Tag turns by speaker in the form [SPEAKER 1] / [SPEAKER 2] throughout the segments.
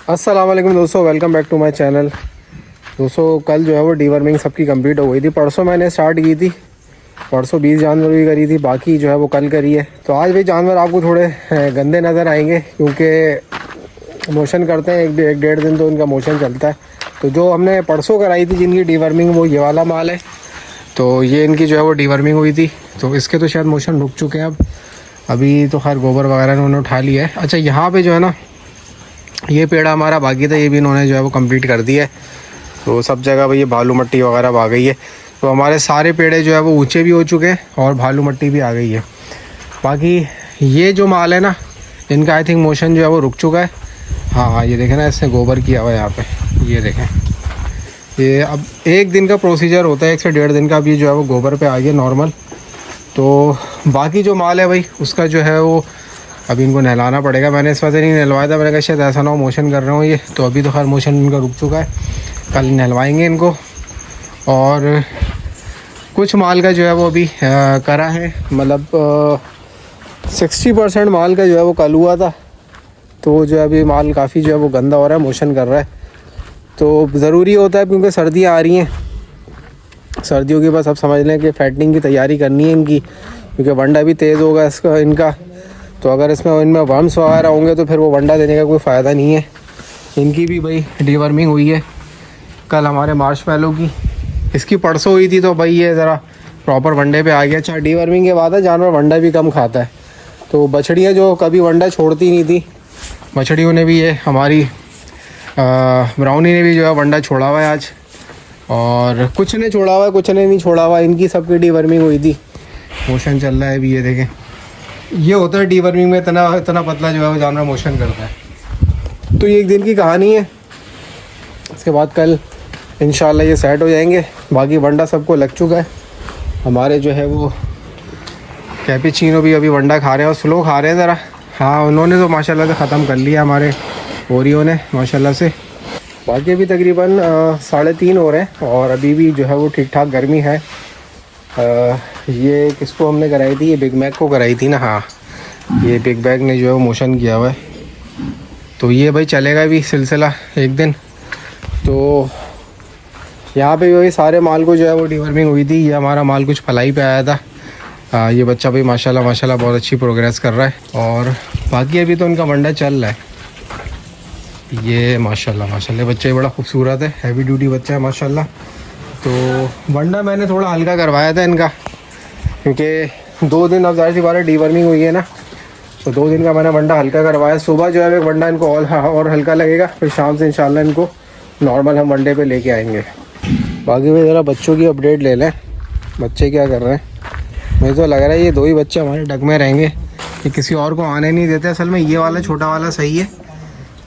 [SPEAKER 1] अस्सलाम वालेकुम दोस्तों, welcome back to my channel. दोस्तों कल जो है वो डीवर्मिंग सबकी कंप्लीट हो गई थी। परसों मैंने स्टार्ट की थी, परसों 20 जानवर भी करी थी, बाकी जो है वो कल करी है। तो आज भी जानवर आपको थोड़े गंदे नज़र आएंगे क्योंकि मोशन करते हैं, एक डेढ़ दिन तो इनका मोशन चलता है। तो जो हमने परसों कराई थी जिनकी डीवर्मिंग, वो ये वाला माल है। तो ये इनकी जो है वो डीवर्मिंग हुई थी, तो इसके तो शायद मोशन रुक चुके हैं। अभी तो खैर गोबर वगैरह इन्होंने उठा लिया है। अच्छा, यहाँ पे जो है ना ये पेड़ हमारा बाकी था, ये भी इन्होंने जो है वो कंप्लीट कर दिया है। तो सब जगह भाई ये भालू मट्टी वगैरह आ गई है। तो हमारे सारे पेड़े जो है वो ऊंचे भी हो चुके हैं और भालू मट्टी भी आ गई है। बाकी ये जो माल है ना, इनका आई थिंक मोशन जो है वो रुक चुका है। हाँ ये देखें ना, इसने गोबर किया हुआ है यहाँ पे, ये देखें। ये अब एक दिन का प्रोसीजर होता है, 1 से 1.5 दिन का। अब ये जो है वो गोबर पे आ गया नॉर्मल। तो बाकी जो माल है भाई उसका जो है वो अभी इनको नहलाना पड़ेगा। मैंने इस वजह नहीं नहलवाया था, मैंने कहा शायद ऐसा ना हो मोशन कर रहे हो ये। तो अभी तो खैर मोशन इनका रुक चुका है, कल नहलवाएंगे इनको। और कुछ माल का जो है वो अभी करा है, मतलब 60% माल का जो है वो कल हुआ था। तो जो है अभी माल काफ़ी जो है वो गंदा हो रहा है, मोशन कर रहा है। तो ज़रूरी होता है क्योंकि सर्दियाँ आ रही हैं, सर्दियों की बस अब समझ लें कि फैटनिंग की तैयारी करनी है इनकी, क्योंकि वंडा भी तेज़ होगा इसका इनका। तो अगर इनमें वर्म्स वगैरह होंगे तो फिर वो वंडा देने का कोई फ़ायदा नहीं है। इनकी भी भाई डीवर्मिंग हुई है कल हमारे मार्शमैलो की, इसकी परसों हुई थी। तो भाई ये ज़रा प्रॉपर वनडे पे आ गया। अच्छा, डीवर्मिंग के बाद है जानवर वंडा भी कम खाता है। तो बछड़ियाँ जो कभी वंडा छोड़ती नहीं थी, बछड़ियों ने भी, ये हमारी ब्राउनी ने भी जो है वंडा छोड़ा हुआ है आज। और कुछ ने छोड़ा हुआ है, कुछ ने नहीं छोड़ा हुआ। इनकी सबकी डीवर्मिंग हुई थी, मोशन चल रहा है अभी। ये देखें, ये होता है डीवर्मिंग में, इतना पतला जो है वो जानवर मोशन करता है। तो ये एक दिन की कहानी है, इसके बाद कल इंशाल्लाह ये सेट हो जाएंगे। बाकी वंडा सबको लग चुका है। हमारे जो है वो कैपेचिनो भी अभी वंडा खा रहे हैं और स्लो खा रहे हैं ज़रा। हाँ, उन्होंने तो माशाल्लाह से ख़त्म कर लिया हमारे ओरियो ने माशाल्लाह से। बाकी अभी तकरीबन 3:30 हो रहे हैं और अभी भी जो है वो ठीक ठाक गर्मी है। ये किसको हमने कराई थी, ये बिग मैक को कराई थी ना। हाँ, ये बिग बैग ने जो है वो मोशन किया हुआ है। तो ये भाई चलेगा भी सिलसिला एक दिन। तो यहाँ पे वही सारे माल को जो है वो डीवर्मिंग हुई थी। ये हमारा माल कुछ फलाई पे आया था। ये बच्चा भाई माशाल्लाह बहुत अच्छी प्रोग्रेस कर रहा है। और बाकी अभी तो उनका वंडा चल रहा है। ये माशाल्लाह बच्चा बड़ा खूबसूरत है, हैवी ड्यूटी बच्चा है माशाल्लाह। तो वंडा मैंने थोड़ा हल्का करवाया था इनका, क्योंकि 2 दिन अब ज़ाहिर सी बात है डीवर्मिंग हुई है ना। तो 2 दिन का मैंने वंडा हल्का करवाया। सुबह जो है एक वंडा इनको और हल्का लगेगा, फिर शाम से इंशाल्लाह इनको नॉर्मल हम वनडे पे लेके आएंगे। बाकी भाई ज़रा बच्चों की अपडेट ले लें, बच्चे क्या कर रहे हैं। मुझे तो लग रहा है ये 2 ही बच्चे हमारे डग में रहेंगे, ये किसी और को आने नहीं देते। असल में ये वाला छोटा वाला सही है,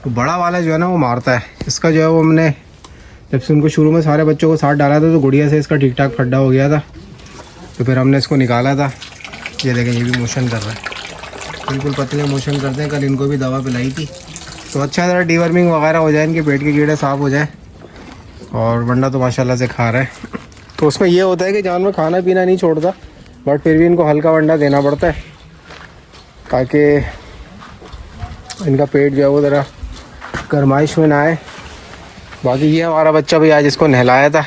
[SPEAKER 1] तो बड़ा वाला जो है ना वो मारता है। इसका जो है वो हमने जब से उनको शुरू में सारे बच्चों को साथ डाला था तो गुड़िया से इसका ठीक ठाक फड्डा हो गया था। तो फिर हमने इसको निकाला था। ये देखें, ये भी मोशन कर रहा है, बिल्कुल पतले मोशन करते हैं। कल इनको भी दवा पिलाई थी। तो अच्छा ज़रा डीवर्मिंग वगैरह हो जाए, इनके पेट के कीड़े साफ़ हो जाए। और वंडा तो माशाल्लाह से खा रहा है। तो उसमें ये होता है कि जानवर खाना पीना नहीं छोड़ता, बट फिर भी इनको हल्का वंडा देना पड़ता है ताकि इनका पेट जो है वो ज़रा गरमाइश में ना आए। बाकी ये हमारा बच्चा भी आज इसको नहलाया था,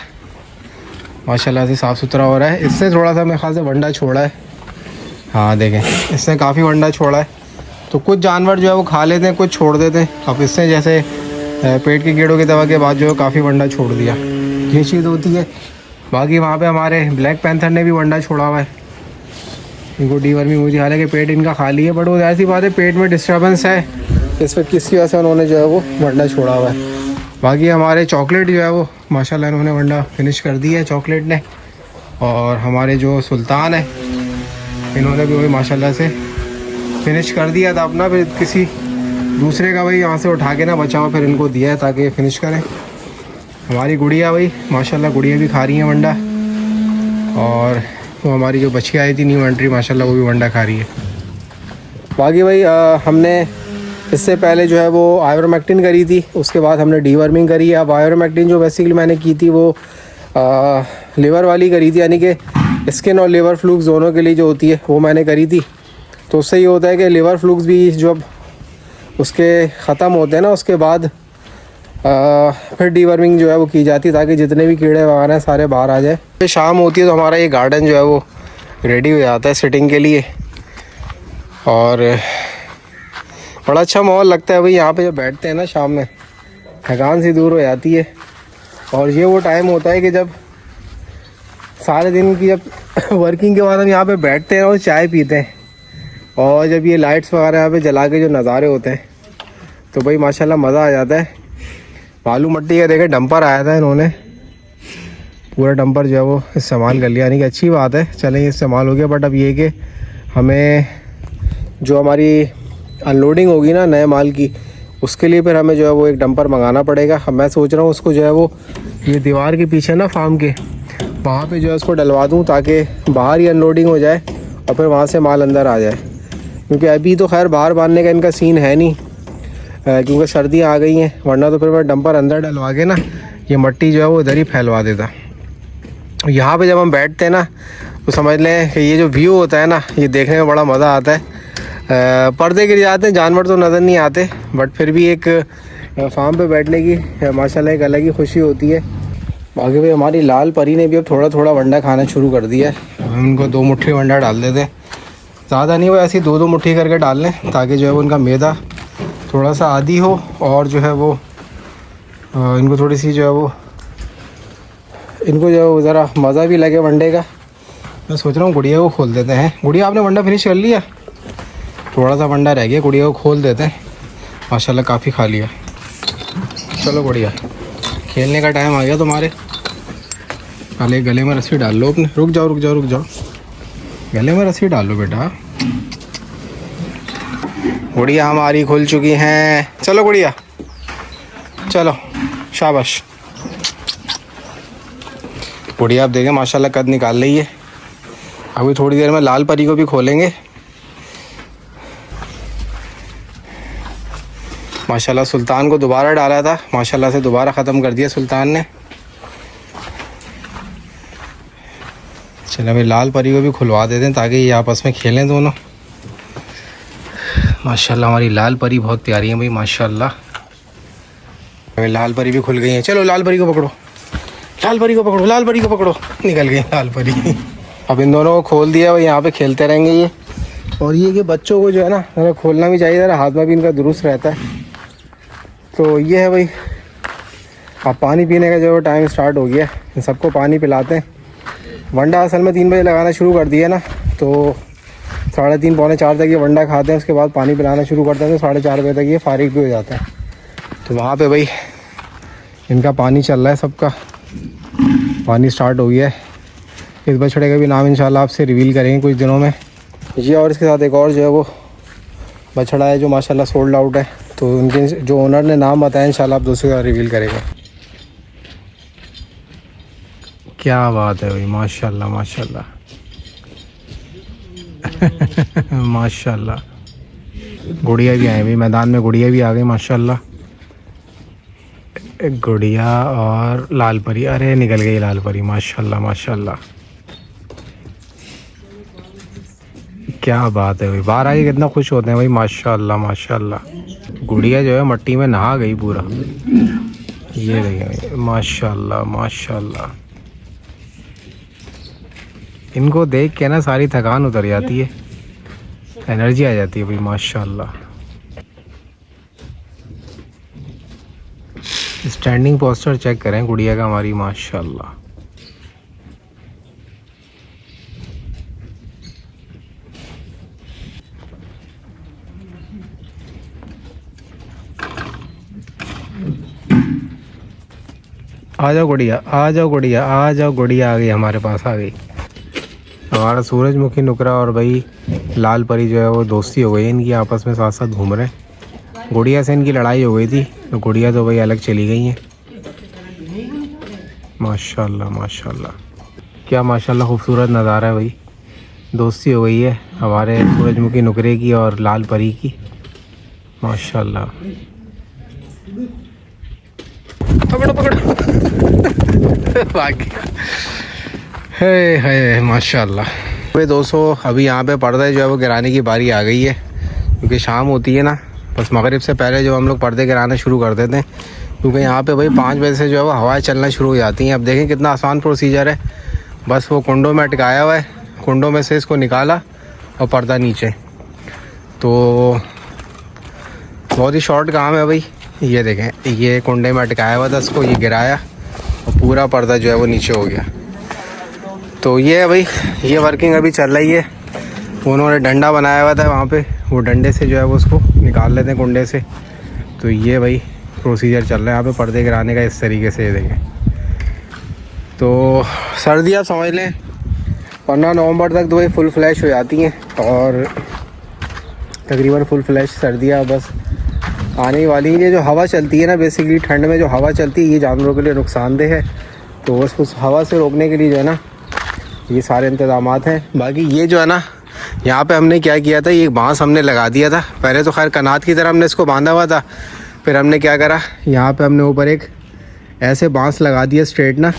[SPEAKER 1] माशाल्लाह से साफ़ सुथरा हो रहा है। इससे थोड़ा सा मेरे ख्याल से वंडा छोड़ा है। हाँ देखें, इसने काफ़ी वंडा छोड़ा है। तो कुछ जानवर जो है वो खा लेते हैं, कुछ छोड़ देते हैं। अब इससे जैसे पेट के कीड़ों की दवा के बाद जो है काफ़ी वंडा छोड़ दिया, ये चीज़ होती है। बाकी वहाँ पे हमारे ब्लैक पैंथर ने भी वंडा छोड़ा हुआ है, इनको डीवर्मिंग हुई थी। हालांकि पेट इनका खाली है, बट वो ऐसी बात है पेट में डिस्टर्बेंस है, इस पर किसी वजह से उन्होंने जो है वो वंडा छोड़ा हुआ है। बाकी हमारे चॉकलेट जो है वो माशाल्लाह इन्होंने वंडा फिनिश कर दिया है चॉकलेट ने। और हमारे जो सुल्तान है इन्होंने भी वही माशाल्लाह से फिनिश कर दिया था अपना, फिर किसी दूसरे का भाई यहाँ से उठा के ना बचा हुआ फिर इनको दिया है ताकि फिनिश करें। हमारी गुड़िया भाई माशाल्लाह, गुड़िया भी खा रही है वंडा। और वो हमारी जो बच्चियाँ आई थी न्यू एंट्री, माशाल्लाह वो भी वंडा खा रही है। बाकी भाई हमने इससे पहले जो है वो आइवरमेक्टिन करी थी, उसके बाद हमने डीवर्मिंग करी है। अब आइवरमेक्टिन जो बेसिकली मैंने की थी वो लिवर वाली करी थी, यानी कि स्किन और लिवर फ्लूक्स दोनों के लिए जो होती है वो मैंने करी थी। तो उससे ये होता है कि लिवर फ्लूक्स भी जब उसके ख़त्म होते हैं ना, उसके बाद फिर डीवर्मिंग जो है वो की जाती है ताकि जितने भी कीड़े वगैरह हैं सारे बाहर आ जाए। फिर शाम होती है तो हमारा ये गार्डन जो है वो रेडी हो जाता है सिटिंग के लिए, और बड़ा अच्छा माहौल लगता है भाई यहाँ पे जब बैठते हैं ना शाम में, थकान सी दूर हो जाती है। और ये वो टाइम होता है कि जब सारे दिन की जब वर्किंग के बाद हम यहाँ पे बैठते हैं और चाय पीते हैं, और जब ये लाइट्स वगैरह यहाँ पे जला के जो नज़ारे होते हैं तो भाई माशाल्लाह मज़ा आ जाता है। बालू मट्टी का देखे डंपर आया था, इन्होंने पूरा डंपर जो है वो इस्तेमाल कर लिया, यानी कि अच्छी बात है, चलें ये इस्तेमाल हो गया। बट अब ये कि हमें जो हमारी अनलोडिंग होगी ना नए माल की, उसके लिए फिर हमें जो है वो एक डंपर मंगाना पड़ेगा। अब मैं सोच रहा हूँ उसको जो है वो ये दीवार के पीछे ना फार्म के वहाँ पे जो है उसको डलवा दूँ ताकि बाहर ही अनलोडिंग हो जाए और फिर वहाँ से माल अंदर आ जाए। क्योंकि अभी तो खैर बाहर बांधने का इनका सीन है नहीं, क्योंकि सर्दियाँ आ गई हैं, वरना तो फिर मैं डंपर अंदर डलवा के ना ये मट्टी जो है वो इधर ही फैलवा देता। यहाँ पे जब हम बैठते हैं ना तो समझ लें कि ये जो व्यू होता है ना ये देखने में बड़ा मज़ा आता है। पर्दे गिर जाते हैं, जानवर तो नज़र नहीं आते, बट फिर भी एक फार्म पे बैठने की माशाल्लाह एक अलग ही खुशी होती है। बाकी भाई हमारी लाल परी ने भी अब थोड़ा थोड़ा वंडा खाना शुरू कर दिया है। हम उनको 2 मुट्ठी वंडा डाल देते हैं, ज़्यादा नहीं, वो ऐसी 2-2 मुट्ठी करके डाल लें ताकि जो है वो उनका मैदा थोड़ा सा आदी हो, और जो है वो इनको थोड़ी सी जो है वो इनको जो ज़रा मज़ा भी लगे वनडे का। मैं सोच रहा हूँ गुड़िया को खोल देते हैं। गुड़िया आपने वंडा फिनिश कर लिया? थोड़ा सा वंडा रह गया, गुड़िया को खोल देते हैं। माशाल्लाह काफ़ी खा लिया। चलो गुड़िया खेलने का टाइम आ गया तुम्हारे। पहले गले में रस्सी डाल लो अपने। रुक जाओ रुक जाओ रुक जाओ, गले में रस्सी डाल लो बेटा। गुड़िया हमारी खुल चुकी हैं। चलो गुड़िया चलो, शाबाश। गुड़िया आप देखें माशाल्लाह कद निकाल रही है। अभी थोड़ी देर में लाल परी को भी खोलेंगे। माशाल्लाह सुल्तान को दोबारा डाला था, माशाल्लाह से दोबारा ख़त्म कर दिया सुल्तान ने। चलो अभी लाल परी को भी खुलवा देते हैं ताकि ये आपस में खेलें दोनों। माशाल्लाह हमारी लाल परी बहुत प्यारी है भाई माशाल्लाह। अभी लाल परी भी खुल गई है। चलो लाल परी को पकड़ो, लाल परी को पकड़ो, लाल परी को पकड़ो। निकल गई लाल परी। अब इन दोनों को खोल दिया, वो यहाँ पे खेलते रहेंगे ये। और ये कि बच्चों को जो है ना ज़रा खोलना भी चाहिए, ज़रा हाथ में भी इनका दुरुस्त रहता है। तो ये है भाई, अब पानी पीने का जो टाइम स्टार्ट हो गया, इन सबको पानी पिलाते हैं। वंडा असल में 3 बजे लगाना शुरू कर दिया ना, तो 3:30 पौने 4 तक ये वंडा खाते हैं, उसके बाद पानी पिलाना शुरू करते हैं तो 4:30 बजे तक ये फारिग भी हो जाता है। तो वहाँ पे भाई इनका पानी चल रहा है, सबका पानी स्टार्ट हो गया है। इस बछड़े का भी नाम इंशाल्लाह आपसे रिवील करेंगे कुछ दिनों में। ये और इसके साथ एक और जो है वो बछड़ा है जो माशाल्लाह सोल्ड आउट है, तो उनके जो ओनर ने नाम बताया इंशाल्लाह आप दूसरे का रिवील करेंगे। क्या बात है भाई माशाल्लाह माशाल्लाह। माशाल्लाह गुड़िया भी आए भाई मैदान में, गुड़िया भी आ गई माशाल्लाह। गुड़िया और लाल परी, अरे निकल गई लाल परी माशाल्लाह माशाल्लाह। क्या बात है भाई, बाहर आके कितना खुश होते हैं भाई माशाल्लाह माशाल्लाह। गुड़िया जो है मट्टी में नहा गई पूरा, ये देखिए माशाल्लाह माशाल्लाह। इनको देख के ना सारी थकान उतर जाती है, एनर्जी आ जाती है भाई माशाल्लाह। स्टैंडिंग पोस्टर चेक करें गुड़िया का हमारी माशाल्लाह। आ जाओ गुड़िया, आ जाओ गुड़िया, आ जाओ गुड़िया, आ गई हमारे पास, आ गई। हमारा सूरजमुखी नुकरा और भाई लाल परी जो है वो दोस्ती हो गई इनकी, आपस में साथ साथ घूम रहे हैं। गुड़िया से इनकी लड़ाई हो गई थी तो गुड़िया तो भाई अलग चली गई हैं। माशाल्लाह माशाल्लाह, क्या माशाल्लाह खूबसूरत नज़ारा है भाई। दोस्ती हो गई है हमारे सूरजमुखी नुकरे की और लाल परी की माशाल्लाह। पकड़ो पकड़ो। है माशाल्लाह। भाई दोस्तों अभी यहाँ पे पर्दे जो है वो गिराने की बारी आ गई है, क्योंकि शाम होती है ना, बस मगरिब से पहले जो हम लोग पर्दे गिराना शुरू कर देते हैं, क्योंकि यहाँ पे भाई 5 बजे से जो है वो हवाएं चलना शुरू हो जाती हैं। अब देखें कितना आसान प्रोसीजर है, बस वो कुंडों में अटकाया हुआ है, कुंडों में से इसको निकाला और पर्दा नीचे। तो बहुत ही शॉर्ट काम है भाई। ये देखें, ये कुंडे में अटकाया हुआ था, इसको ये गिराया और पूरा पर्दा जो है वो नीचे हो गया। तो ये है भाई, ये वर्किंग अभी चल रही है। उन्होंने डंडा बनाया हुआ था वहाँ पे, वो डंडे से जो है वो उसको निकाल लेते हैं कुंडे से। तो ये भाई प्रोसीजर चल रहा है यहाँ पे पर्दे गिराने का, इस तरीके से। ये देखें, तो सर्दी आप समझ लें 15 नवंबर तक तो भाई फुल फ्लैश हो जाती हैं, और तकरीबन फुल फ्लैश सर्दियाँ बस आने ही वाली है। ये जो हवा चलती है ना, बेसिकली ठंड में जो हवा चलती है ये जानवरों के लिए नुकसानदेह है। तो बस उस हवा से रोकने के लिए जो है ना ये सारे इंतज़ामात हैं। बाकी ये जो है ना, यहाँ पे हमने क्या किया था, ये बांस हमने लगा दिया था। पहले तो खैर कनात की तरह हमने इसको बांधा हुआ था, फिर हमने क्या करा, यहाँ पे हमने ऊपर एक ऐसे बांस लगा दिया स्ट्रेट ना,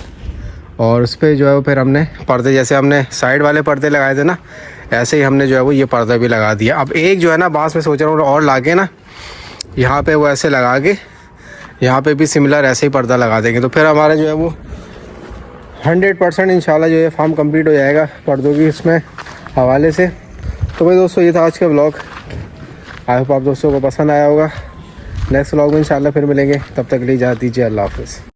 [SPEAKER 1] और उस पर जो है वो फिर हमने पर्दे, जैसे हमने साइड वाले पर्दे लगाए थे ना, ऐसे ही हमने जो है वो ये पर्दा भी लगा दिया। अब एक जो है ना बांस में सोच रहा हूँ और ला के ना यहाँ पे वो ऐसे लगा के यहाँ पे भी सिमिलर ऐसे ही पर्दा लगा देंगे, तो फिर हमारा जो है वो 100% इंशाल्लाह जो है फार्म कंप्लीट हो जाएगा पर्दों की इसमें हवाले से। तो भाई दोस्तों, ये था आज का व्लॉग। आई होप आप दोस्तों को पसंद आया होगा। नेक्स्ट व्लॉग में इंशाल्लाह फिर मिलेंगे, तब तक के लिए इजाज़त दीजिए। अल्लाह हाफ़िज़।